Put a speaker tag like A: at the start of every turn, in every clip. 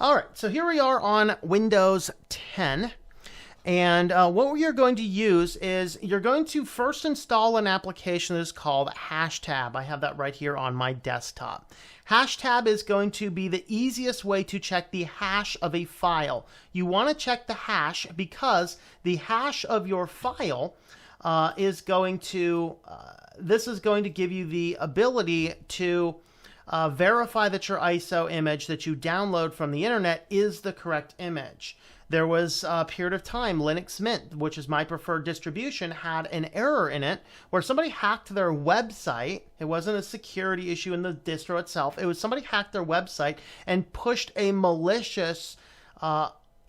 A: All right, so here we are on Windows 10. And what we are going to use is you're going to first install an application that is called Hashtab. I have that right here on my desktop. Hashtab is going to be the easiest way to check the hash of a file. You want to check the hash because the hash of your file is going to, this is going to give you the ability to verify that your ISO image that you download from the internet is the correct image. There was a period of time, Linux Mint, which is my preferred distribution, had an error in it where somebody hacked their website. It wasn't a security issue in the distro itself. It was somebody hacked their website and pushed a malicious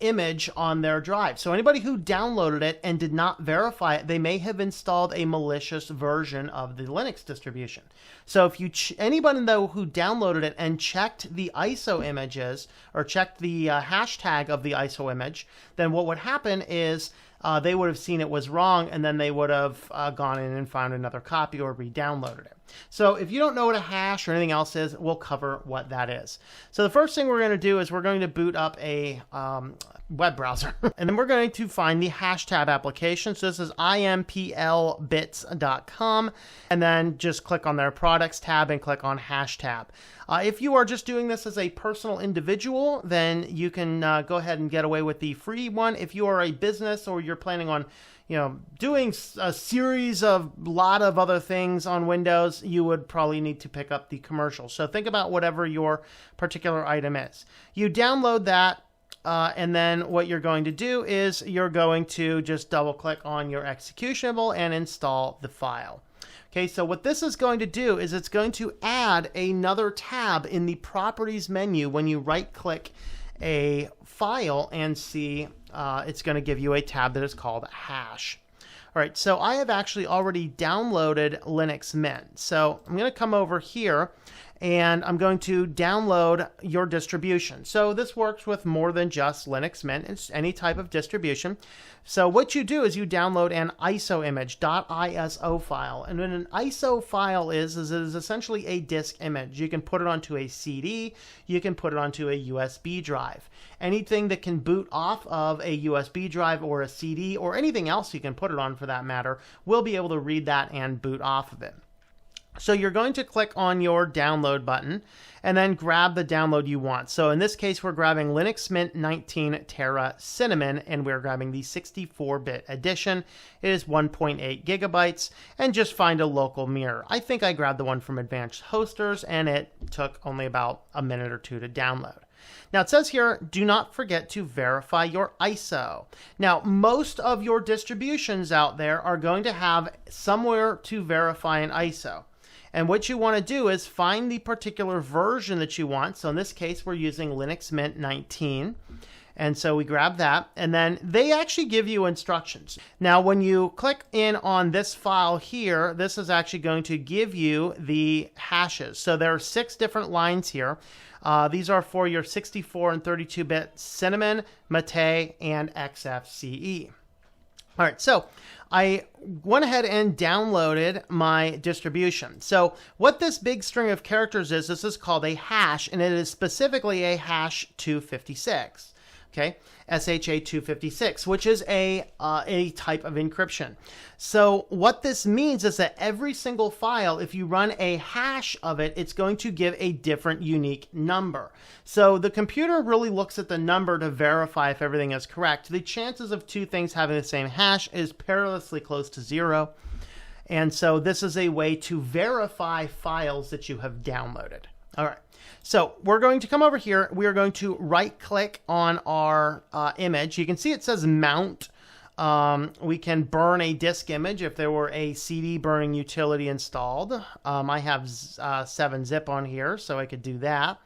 A: image on their drive. So anybody who downloaded it and did not verify it, they may have installed a malicious version of the Linux distribution. So if you anybody though who downloaded it and checked the ISO images or checked the hashtag of the ISO image, then what would happen is they would have seen it was wrong, and then they would have gone in and found another copy or re-downloaded it. So if you don't know what a hash or anything else is, we'll cover what that is. So the first thing we're going to do is we're going to boot up a web browser. And then we're going to find the Hashtab application. So this is implbits.com. And then just click on their products tab and click on Hashtab. If you are just doing this as a personal individual, then you can go ahead and get away with the free one. If you are a business or you're planning on doing a series of lot of other things on Windows, you would probably need to pick up the commercial. So think about whatever your particular item is. You download that, and then what you're going to do is you're going to just double click on your executable and install the file. Okay, so what this is going to do is it's going to add another tab in the properties menu when you right click a file and see it's going to give you a tab that is called hash. All right, so I have actually already downloaded Linux Mint. So I'm going to come over here and I'm going to download your distribution. So this works with more than just Linux Mint. It's any type of distribution. So what you do is you download an ISO image, .iso file. And what an ISO file is it is essentially a disk image. You can put it onto a CD. You can put it onto a USB drive. Anything that can boot off of a USB drive or a CD or anything else you can put it on for that matter will be able to read that and boot off of it. So you're going to click on your download button and then grab the download you want. So in this case, we're grabbing Linux Mint 19 Terra Cinnamon, and we're grabbing the 64-bit edition. It is 1.8 gigabytes, and just find a local mirror. I think I grabbed the one from Advanced Hosters, and it took only about a minute or two to download. Now it says here, do not forget to verify your ISO. Now, most of your distributions out there are going to have somewhere to verify an ISO. And what you want to do is find the particular version that you want. So in this case, we're using Linux Mint 19. And so we grab that, and then they actually give you instructions. Now, when you click in on this file here, this is actually going to give you the hashes. So there are 6 different lines here. These are for your 64 and 32-bit Cinnamon, Mate, and XFCE. All right, so I went ahead and downloaded my distribution. So what this big string of characters is, this is called a hash, and it is specifically a hash 256. Okay, SHA-256, which is a type of encryption. So what this means is that every single file, if you run a hash of it, it's going to give a different unique number. So the computer really looks at the number to verify if everything is correct. The chances of two things having the same hash is perilously close to 0. And so this is a way to verify files that you have downloaded. All right. So we're going to come over here. We are going to right click on our image. You can see it says mount. We can burn a disk image if there were a CD burning utility installed. I have 7-zip on here, so I could do that.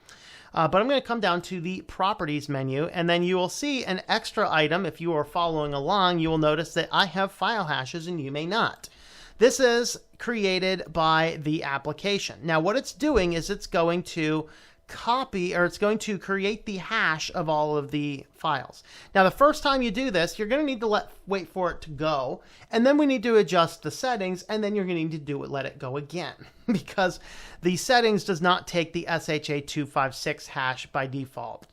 A: But I'm going to come down to the properties menu, and then you will see an extra item. If you are following along, you will notice that I have file hashes and you may not. This is created by the application. Now what it's doing is it's going to copy, or it's going to create the hash of all of the files. Now the first time you do this, you're going to need to wait for it to go, and then we need to adjust the settings, and then you're going to need to let it go again because the settings does not take the SHA-256 hash by default.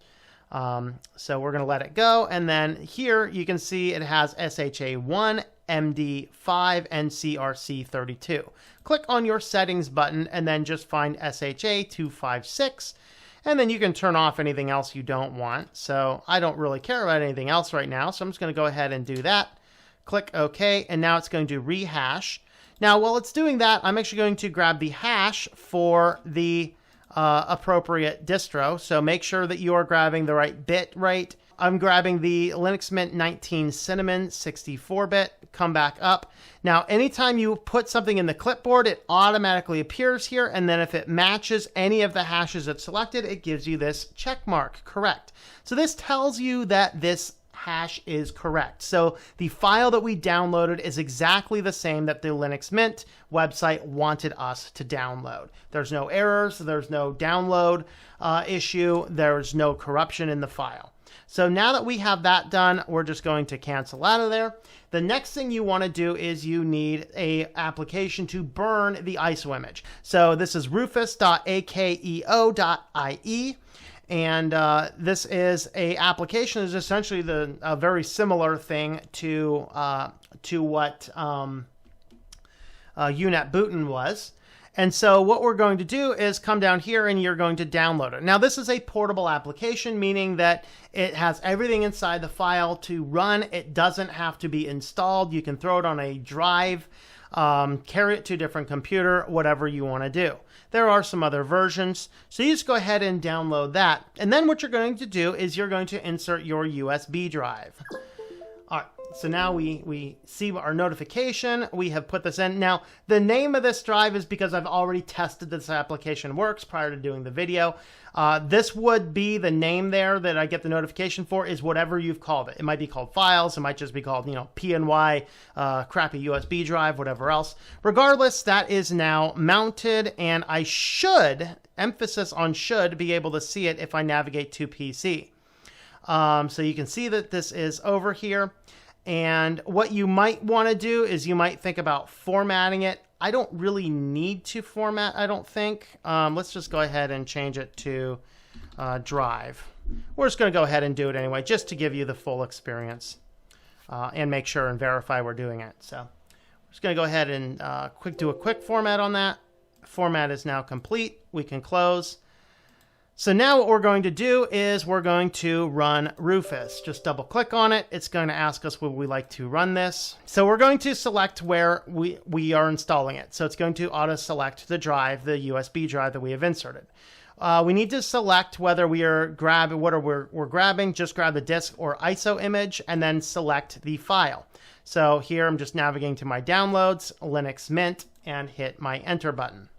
A: So we're going to let it go. And then here you can see it has SHA1, MD5, and CRC32. Click on your settings button and then just find SHA256. And then you can turn off anything else you don't want. So I don't really care about anything else right now. So I'm just going to go ahead and do that. Click OK. And now it's going to rehash. Now, while it's doing that, I'm actually going to grab the hash for the appropriate distro. So make sure that you are grabbing the right bit rate. I'm grabbing the Linux Mint 19 Cinnamon 64-bit. Come back up. Now, anytime you put something in the clipboard, it automatically appears here. And then if it matches any of the hashes it's selected, it gives you this check mark, correct. So this tells you that this hash is correct. So the file that we downloaded is exactly the same that the Linux Mint website wanted us to download. There's no errors. There's no download issue. There's no corruption in the file. So now that we have that done, we're just going to cancel out of there. The next thing you want to do is you need a application to burn the ISO image. So this is rufus.akeo.ie. And this is a application is essentially a very similar thing to what UNetbootin was. And so what we're going to do is come down here and you're going to download it. Now this is a portable application, meaning that it has everything inside the file to run. It doesn't have to be installed. You can throw it on a drive, carry it to a different computer, whatever you want to do. There are some other versions. So you just go ahead and download that. And then what you're going to do is you're going to insert your USB drive. All right. So now we see our notification. We have put this in. Now, the name of this drive is because I've already tested this application works prior to doing the video. This would be the name there that I get the notification for is whatever you've called it. It might be called files. It might just be called, PNY, crappy USB drive, whatever else. Regardless, that is now mounted, and I should, emphasis on should, be able to see it if I navigate to PC. So you can see that this is over here. And what you might want to do is you might think about formatting it. I don't really need to format, I don't think. Let's just go ahead and change it to drive. We're just going to go ahead and do it anyway, just to give you the full experience and make sure and verify we're doing it. So we're just going to go ahead and do a quick format on that. Format is now complete. We can close. So now what we're going to do is we're going to run Rufus. Just double click on it. It's going to ask us would we like to run this. So we're going to select where we are installing it. So it's going to auto select the drive, the USB drive that we have inserted. We need to select whether we are we're grabbing, just grab the disk or ISO image, and then select the file. So here I'm just navigating to my downloads, Linux Mint, and hit my enter button.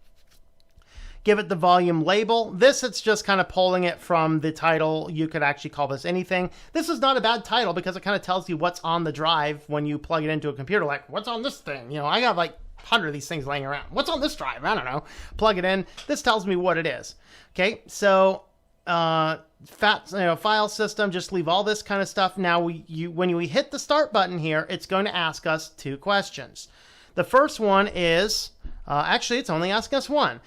A: Give it the volume label. This, it's just kind of pulling it from the title. You could actually call this anything. This is not a bad title because it kind of tells you what's on the drive when you plug it into a computer. Like, what's on this thing? I got like 100 of these things laying around. What's on this drive? I don't know. Plug it in. This tells me what it is. Okay, so file system, just leave all this kind of stuff. Now, when we hit the start button here, it's going to ask us two questions. The first one is... actually, it's only asking us one.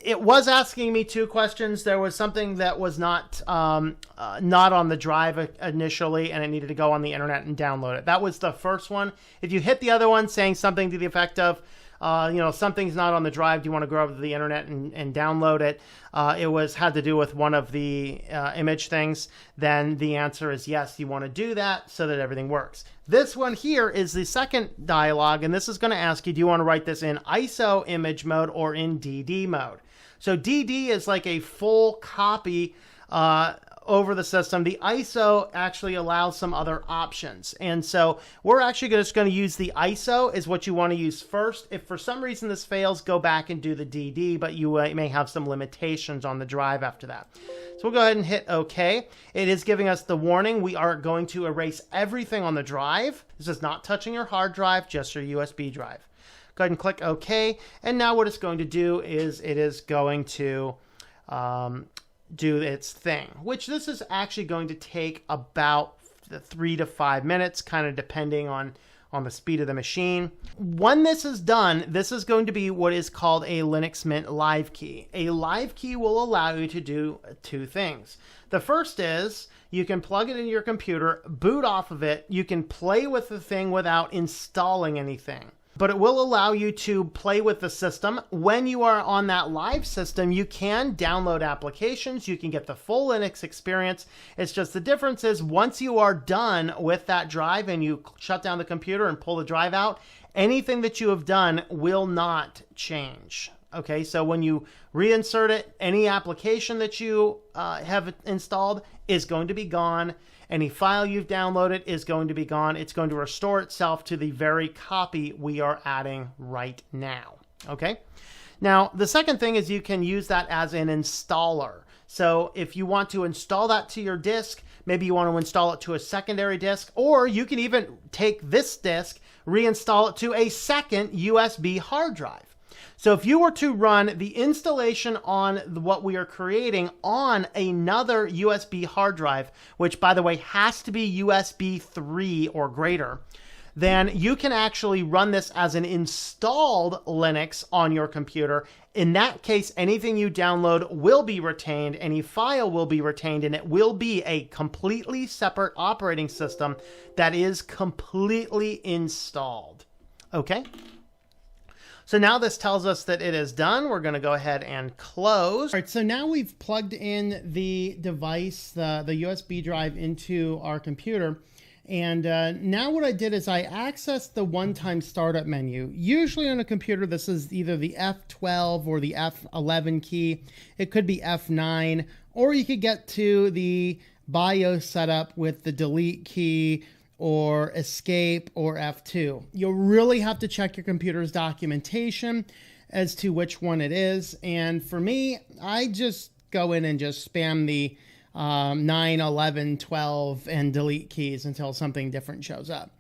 A: It was asking me two questions. There was something that was not on the drive initially, and it needed to go on the internet and download it. That was the first one. If you hit the other one saying something to the effect of, something's not on the drive, do you want to go over to the internet and download it? It had to do with one of the image things. Then the answer is yes, you want to do that so that everything works. This one here is the second dialog, and this is going to ask you, do you want to write this in ISO image mode or in DD mode? So DD is like a full copy over the system. The ISO actually allows some other options. And so we're actually just going to use the ISO is what you want to use first. If for some reason this fails, go back and do the DD, but you may have some limitations on the drive after that. So we'll go ahead and hit OK. It is giving us the warning. We are going to erase everything on the drive. This is not touching your hard drive, just your USB drive. Go ahead and click OK. And now what it's going to do is it is going to do its thing, which this is actually going to take about 3 to 5 minutes, kind of depending on on the speed of the machine. When this is done, this is going to be what is called a Linux Mint live key. A live key will allow you to do two things. The first is you can plug it into your computer, boot off of it. You can play with the thing without installing anything. But it will allow you to play with the system. When you are on that live system, you can download applications. You can get the full Linux experience. It's just the difference is once you are done with that drive and you shut down the computer and pull the drive out, anything that you have done will not change. Okay, so when you reinsert it, any application that you have installed is going to be gone. Any file you've downloaded is going to be gone. It's going to restore itself to the very copy we are adding right now. Okay. Now, the second thing is you can use that as an installer. So if you want to install that to your disk, maybe you want to install it to a secondary disk, or you can even take this disk, reinstall it to a second USB hard drive. So if you were to run the installation on what we are creating on another USB hard drive, which by the way has to be USB 3 or greater, then you can actually run this as an installed Linux on your computer. In that case, anything you download will be retained, any file will be retained, and it will be a completely separate operating system that is completely installed. Okay? So now this tells us that it is done. We're going to go ahead and close. All right, so now we've plugged in the device, the USB drive into our computer. And now what I did is I accessed the one-time startup menu. Usually on a computer, this is either the F12 or the F11 key. It could be F9, or you could get to the BIOS setup with the delete key, or escape, or F2. You'll really have to check your computer's documentation as to which one it is. And for me, I just go in and just spam the 9, 11, 12, and delete keys until something different shows up.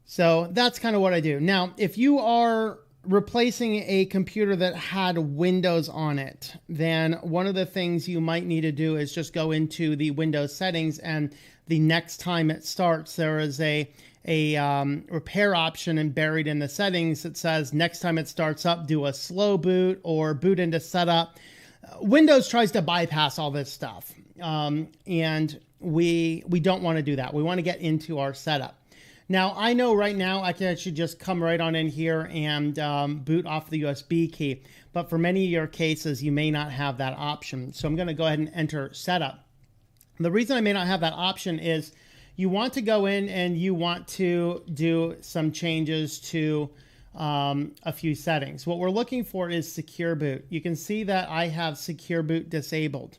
A: So that's kind of what I do. Now, if you are replacing a computer that had Windows on it, then one of the things you might need to do is just go into the Windows settings, and the next time it starts, there is a repair option and buried in the settings that says next time it starts up, do a slow boot or boot into setup. Windows tries to bypass all this stuff, and we don't want to do that. We want to get into our setup. Now, I know right now I can actually just come right on in here and boot off the USB key, but for many of your cases, you may not have that option. So I'm going to go ahead and enter setup. The reason I may not have that option is you want to go in and you want to do some changes to a few settings. What we're looking for is secure boot. You can see that I have secure boot disabled.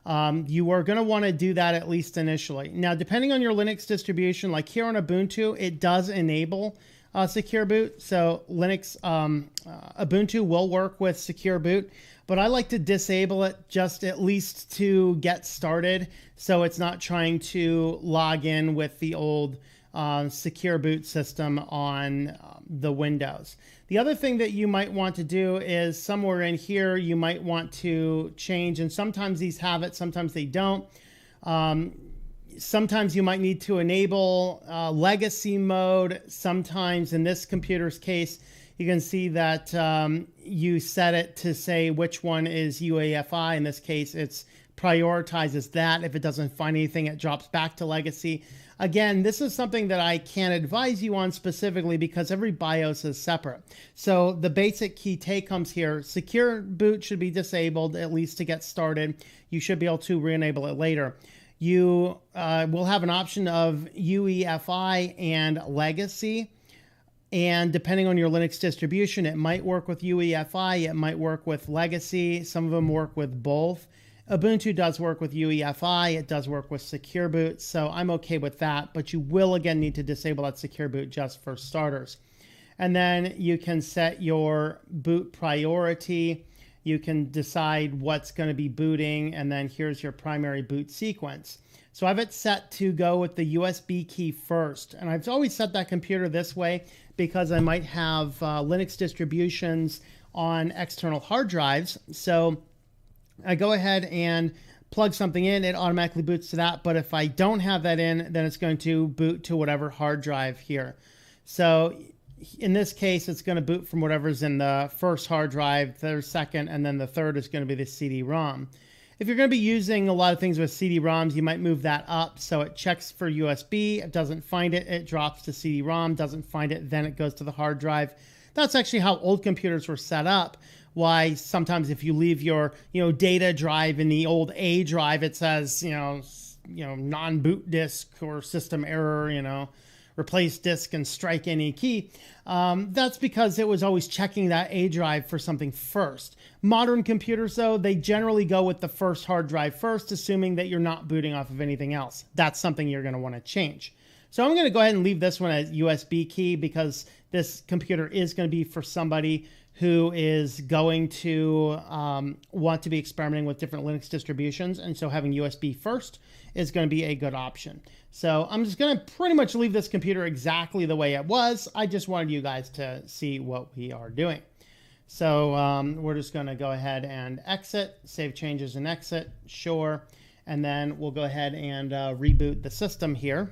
A: You are going to want to do that at least initially. Now, depending on your Linux distribution, like here on Ubuntu, it does enable secure boot. So Linux, Ubuntu will work with secure boot, but I like to disable it just at least to get started, so it's not trying to log in with the old secure boot system on the Windows. The other thing that you might want to do is somewhere in here you might want to change, and sometimes these have it, sometimes they don't. Sometimes you might need to enable legacy mode. Sometimes in this computer's case, you can see that you set it to say which one is UEFI. In this case, it's prioritizes that. If it doesn't find anything, it drops back to legacy. Again, this is something that I can't advise you on specifically because every BIOS is separate. So the basic key take-homes here, secure boot should be disabled, at least to get started. You should be able to re-enable it later. You will have an option of UEFI and legacy. And depending on your Linux distribution, it might work with UEFI, it might work with legacy. Some of them work with both. Ubuntu does work with UEFI, it does work with secure boot, so I'm okay with that, but you will again need to disable that secure boot just for starters. And then you can set your boot priority. You can decide what's going to be booting, and then here's your primary boot sequence. So I have it set to go with the USB key first, and I've always set that computer this way because I might have Linux distributions on external hard drives. So I go ahead and plug something in, it automatically boots to that. But if I don't have that in, then it's going to boot to whatever hard drive here. So in this case, it's going to boot from whatever's in the first hard drive, the second, and then the third is going to be the CD-ROM. If you're going to be using a lot of things with CD-ROMs, you might move that up. So it checks for USB, it doesn't find it, it drops to CD-ROM, doesn't find it, then it goes to the hard drive. That's actually how old computers were set up. Why sometimes if you leave your, data drive in the old A drive, it says, non-boot disk or system error, replace disk and strike any key. That's because it was always checking that A drive for something first. Modern computers, though, they generally go with the first hard drive first, assuming that you're not booting off of anything else. That's something you're going to want to change. So I'm going to go ahead and leave this one as USB key because this computer is going to be for somebody who is going to want to be experimenting with different Linux distributions. And so having USB first is going to be a good option. So I'm just going to pretty much leave this computer exactly the way it was. I just wanted you guys to see what we are doing. So we're just going to go ahead and exit, save changes and exit, sure. And then we'll go ahead and reboot the system here.